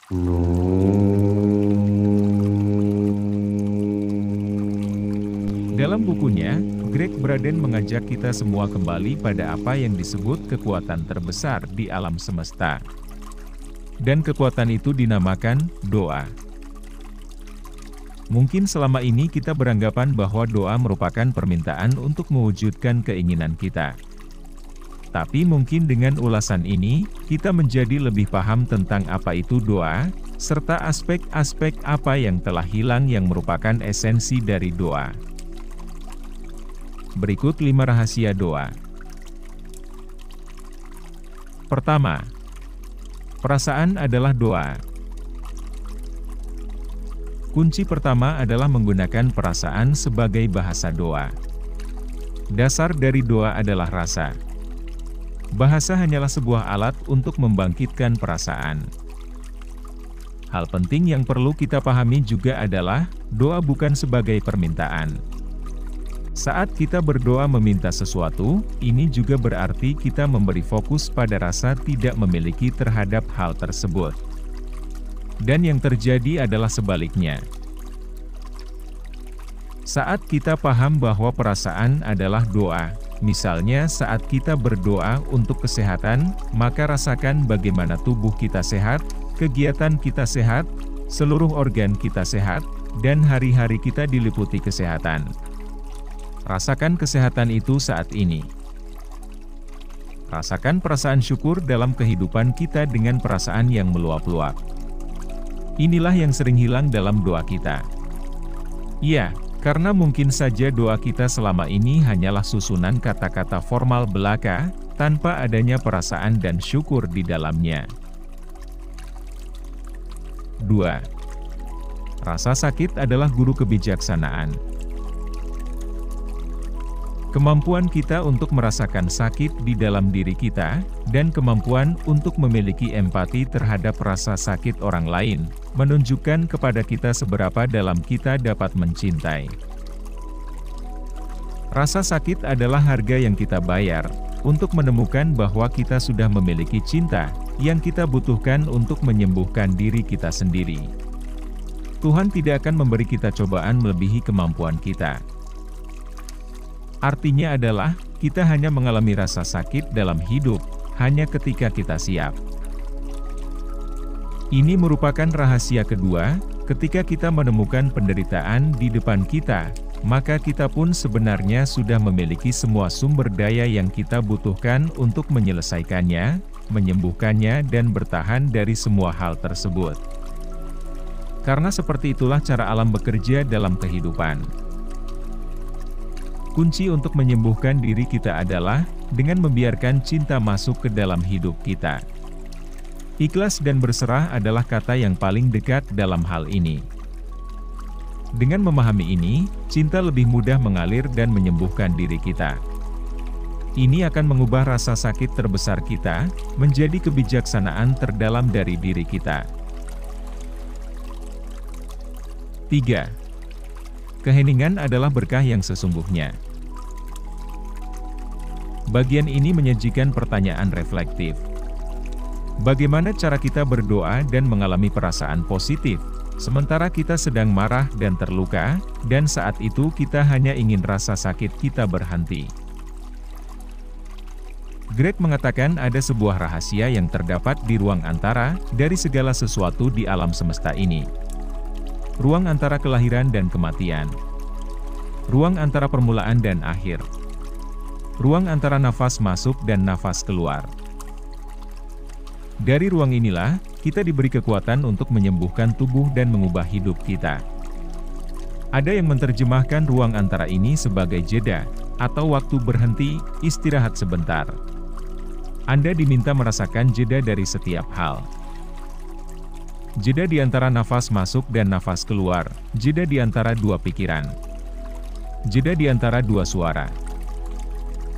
Dalam bukunya, Greg Braden mengajak kita semua kembali pada apa yang disebut kekuatan terbesar di alam semesta. Dan kekuatan itu dinamakan doa. Mungkin selama ini kita beranggapan bahwa doa merupakan permintaan untuk mewujudkan keinginan kita. Tapi mungkin dengan ulasan ini, kita menjadi lebih paham tentang apa itu doa, serta aspek-aspek apa yang telah hilang yang merupakan esensi dari doa. Berikut 5 rahasia doa. Pertama, perasaan adalah doa. Kunci pertama adalah menggunakan perasaan sebagai bahasa doa. Dasar dari doa adalah rasa. Bahasa hanyalah sebuah alat untuk membangkitkan perasaan. Hal penting yang perlu kita pahami juga adalah, doa bukan sebagai permintaan. Saat kita berdoa meminta sesuatu, ini juga berarti kita memberi fokus pada rasa tidak memiliki terhadap hal tersebut. Dan yang terjadi adalah sebaliknya. Saat kita paham bahwa perasaan adalah doa, misalnya saat kita berdoa untuk kesehatan, maka rasakan bagaimana tubuh kita sehat, kegiatan kita sehat, seluruh organ kita sehat, dan hari-hari kita diliputi kesehatan. Rasakan kesehatan itu saat ini. Rasakan perasaan syukur dalam kehidupan kita dengan perasaan yang meluap-luap. Inilah yang sering hilang dalam doa kita. Ya, karena mungkin saja doa kita selama ini hanyalah susunan kata-kata formal belaka, tanpa adanya perasaan dan syukur di dalamnya. 2. Rasa sakit adalah guru kebijaksanaan. Kemampuan kita untuk merasakan sakit di dalam diri kita, dan kemampuan untuk memiliki empati terhadap rasa sakit orang lain, menunjukkan kepada kita seberapa dalam kita dapat mencintai. Rasa sakit adalah harga yang kita bayar, untuk menemukan bahwa kita sudah memiliki cinta, yang kita butuhkan untuk menyembuhkan diri kita sendiri. Tuhan tidak akan memberi kita cobaan melebihi kemampuan kita. Artinya adalah, kita hanya mengalami rasa sakit dalam hidup, hanya ketika kita siap. Ini merupakan rahasia kedua, ketika kita menemukan penderitaan di depan kita, maka kita pun sebenarnya sudah memiliki semua sumber daya yang kita butuhkan untuk menyelesaikannya, menyembuhkannya dan bertahan dari semua hal tersebut. Karena seperti itulah cara alam bekerja dalam kehidupan. Kunci untuk menyembuhkan diri kita adalah, dengan membiarkan cinta masuk ke dalam hidup kita. Ikhlas dan berserah adalah kata yang paling dekat dalam hal ini. Dengan memahami ini, cinta lebih mudah mengalir dan menyembuhkan diri kita. Ini akan mengubah rasa sakit terbesar kita, menjadi kebijaksanaan terdalam dari diri kita. 3. Keheningan adalah berkah yang sesungguhnya. Bagian ini menyajikan pertanyaan reflektif. Bagaimana cara kita berdoa dan mengalami perasaan positif, sementara kita sedang marah dan terluka, dan saat itu kita hanya ingin rasa sakit kita berhenti? Greg mengatakan ada sebuah rahasia yang terdapat di ruang antara, dari segala sesuatu di alam semesta ini. Ruang antara kelahiran dan kematian. Ruang antara permulaan dan akhir. Ruang antara nafas masuk dan nafas keluar. Dari ruang inilah, kita diberi kekuatan untuk menyembuhkan tubuh dan mengubah hidup kita. Ada yang menerjemahkan ruang antara ini sebagai jeda, atau waktu berhenti, istirahat sebentar. Anda diminta merasakan jeda dari setiap hal. Jeda di antara nafas masuk dan nafas keluar, jeda di antara dua pikiran. Jeda di antara dua suara.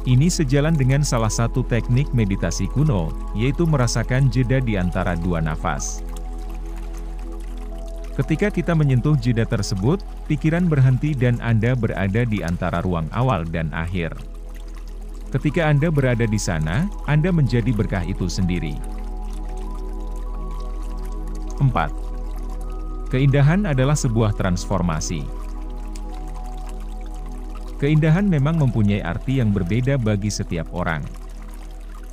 Ini sejalan dengan salah satu teknik meditasi kuno, yaitu merasakan jeda di antara dua nafas. Ketika kita menyentuh jeda tersebut, pikiran berhenti dan Anda berada di antara ruang awal dan akhir. Ketika Anda berada di sana, Anda menjadi berkah itu sendiri. 4. Keindahan adalah sebuah transformasi. Keindahan memang mempunyai arti yang berbeda bagi setiap orang.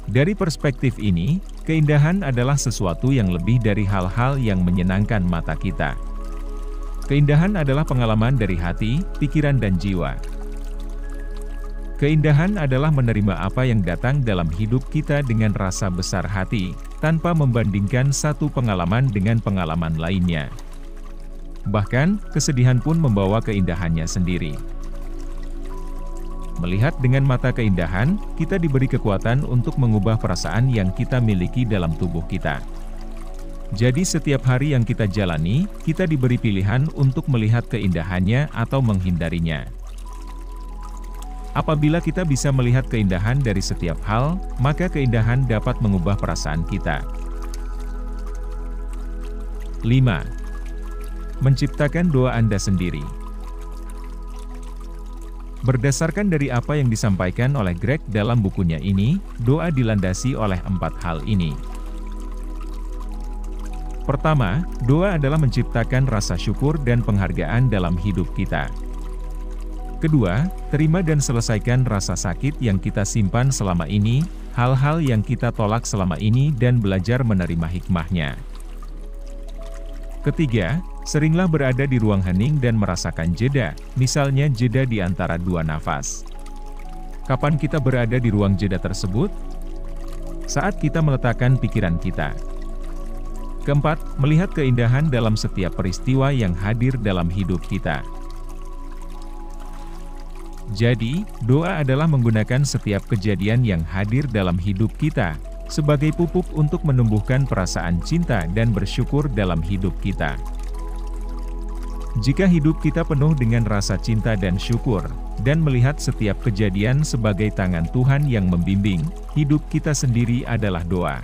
Dari perspektif ini, keindahan adalah sesuatu yang lebih dari hal-hal yang menyenangkan mata kita. Keindahan adalah pengalaman dari hati, pikiran dan jiwa. Keindahan adalah menerima apa yang datang dalam hidup kita dengan rasa besar hati, tanpa membandingkan satu pengalaman dengan pengalaman lainnya. Bahkan, kesedihan pun membawa keindahannya sendiri. Melihat dengan mata keindahan, kita diberi kekuatan untuk mengubah perasaan yang kita miliki dalam tubuh kita. Jadi setiap hari yang kita jalani, kita diberi pilihan untuk melihat keindahannya atau menghindarinya. Apabila kita bisa melihat keindahan dari setiap hal, maka keindahan dapat mengubah perasaan kita. 5. Menciptakan doa Anda sendiri. Berdasarkan dari apa yang disampaikan oleh Greg dalam bukunya ini, doa dilandasi oleh 4 hal ini. Pertama, doa adalah menciptakan rasa syukur dan penghargaan dalam hidup kita. Kedua, terima dan selesaikan rasa sakit yang kita simpan selama ini, hal-hal yang kita tolak selama ini dan belajar menerima hikmahnya. Ketiga, seringlah berada di ruang hening dan merasakan jeda, misalnya jeda di antara 2 nafas. Kapan kita berada di ruang jeda tersebut? Saat kita meletakkan pikiran kita. Keempat, melihat keindahan dalam setiap peristiwa yang hadir dalam hidup kita. Jadi, doa adalah menggunakan setiap kejadian yang hadir dalam hidup kita sebagai pupuk untuk menumbuhkan perasaan cinta dan bersyukur dalam hidup kita. Jika hidup kita penuh dengan rasa cinta dan syukur, dan melihat setiap kejadian sebagai tangan Tuhan yang membimbing, hidup kita sendiri adalah doa.